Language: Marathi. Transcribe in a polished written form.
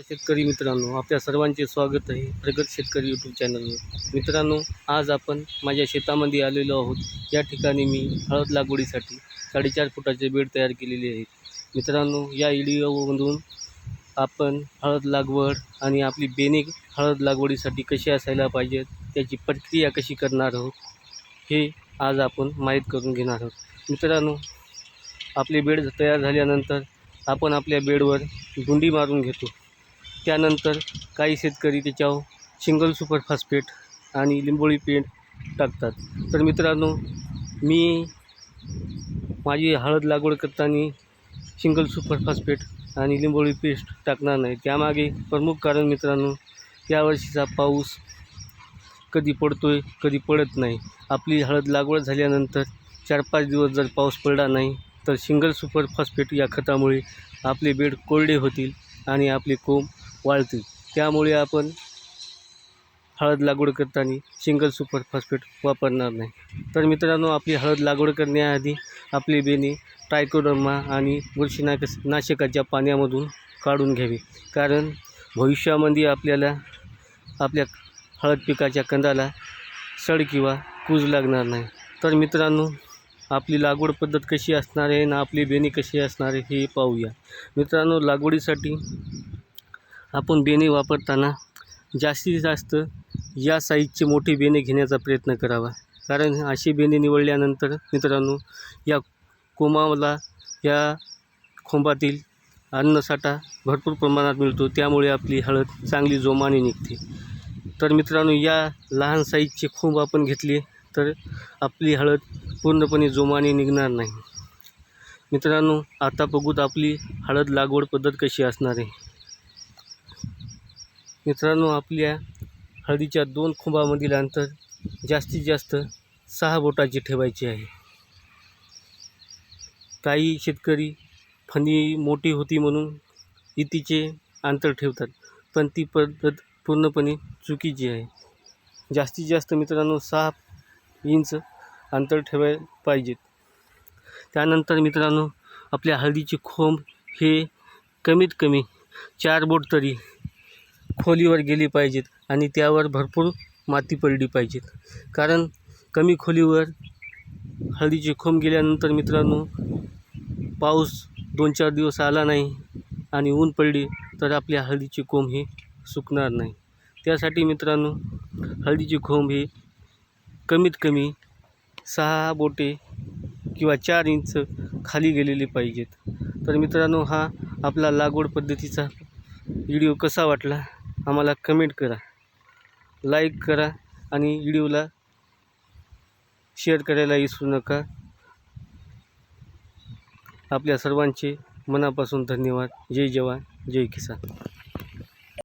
शेतकरी मित्रांनो, आपल्या सर्वांचे स्वागत आहे प्रगत शेतकरी यूट्यूब चॅनलवर। मित्रांनो, आज आपण माझ्या शेतामध्ये आलेलो आहोत। या ठिकाणी मी हळद लागवडीसाठी 4.5 फुटाचे बेड तयार केलेले आहेत। मित्रांनो, या व्हिडिओमधून आपण हळद लागवड आणि आपली बेने हळद लागवडीसाठी कशी असायला पाहिजेत, त्याची प्रक्रिया कशी करणार आहोत, हे आज आपण माहीत करून घेणार आहोत। मित्रांनो, आपले बेड तयार झाल्यानंतर आपण आपल्या बेडवर गुंडी मारून घेतो। त्यानंतर काही शेतकरी त्याच्यावर सिंगल सुपर फॉस्फेट आणि लिंबोळी पेंट टाकतात। तर मित्रांनो, मी माझी हळद लागवड करताना सिंगल सुपर फॉस्फेट आणि लिंबोळी पेस्ट टाकणार नाही। त्यामागे प्रमुख कारण मित्रांनो, यावर्षीचा पाऊस कधी पडतोय कधी पडत नाही। आपली हळद लागवड झाल्यानंतर 4-5 दिवस जर पाऊस पडला नाही तर सिंगल सुपर फॉस्फेट या खतामुळे आपले बेड कोरडे होतील आणि आपले कोंब वाळतील। त्यामुळे आपण हळद लागवड करताना सिंगल सुपर फॉस्फेट वापरणार नाही। तर मित्रांनो, आपली हळद लागवड करण्याआधी आपले बेने ट्रायकोडर्मा आणि बुरशीनाशकाच्या पाण्यामधून काढून घ्यावे, कारण भविष्यामध्ये आपल्याला आपल्या हळद पिकाच्या कंदाला सड किंवा कूज लागणार नाही। तर मित्रांनो, आपली लागवड पद्धत कशी असणार आहे आणि आपली बेने कशी असणार आहे हे पाहूया। मित्रांनो, लागवडीसाठी आपण बेने वापरताना जास्तीत जास्त या साईजचे मोठे बेने घेण्याचा प्रयत्न करावा, कारण असे बेने निवडल्यानंतर मित्रांनो, या कोंबाला या खोंबातील अन्नसाठा भरपूर प्रमाणात मिळतो। त्यामुळे आपली हळद चांगली जोमाने निघते। तर मित्रांनो, या लहान साईजचे खोंब आपण घेतले तर आपली हळद पूर्णपणे जोमाने निघणार नाही। मित्रांनो, आता बघूत आपली हळद लागवड पद्धत कशी असणार आहे। मित्रांनो, आपल्या हळदीच्या 2 खोंबामधील अंतर जास्तीत जास्त 6 बोटाचे ठेवायचे आहे। काही शेतकरी फणी मोठी होती म्हणून इतीचे अंतर ठेवतात, पण ती पद्धत पूर्णपणे चुकीची आहे। जास्तीत जास्त मित्रांनो 6 इंच अंतर ठेवायला पाहिजेत। त्यानंतर मित्रांनो, आपल्या हळदीचे खोंब हे कमीत कमी 4 बोट तरी खोलीवर गेली पाहिजेत आणि त्यावर भरपूर माती पडली पाहिजेत, कारण कमी खोलीवर हळदीचे खोंब गेल्यानंतर मित्रांनो, पाऊस 2-4 दिवस आला नाही आणि ऊन पडले तर आपल्या हळदीचे खोंब हे सुकणार नाही। त्यासाठी मित्रांनो, हळदीचे खोंब हे कमीत कमी 6 बोटे किंवा 4 इंच खाली गेलेले पाहिजेत। तर मित्रांनो, हा आपला लागवड पद्धतीचा व्हिडिओ कसा वाटला आम्हाला कमेंट करा, लाईक करा आणि व्हिडिओला शेअर करायला विसरू नका। आपल्या सर्वांचे मनापासून धन्यवाद। जय जवान जय किसान।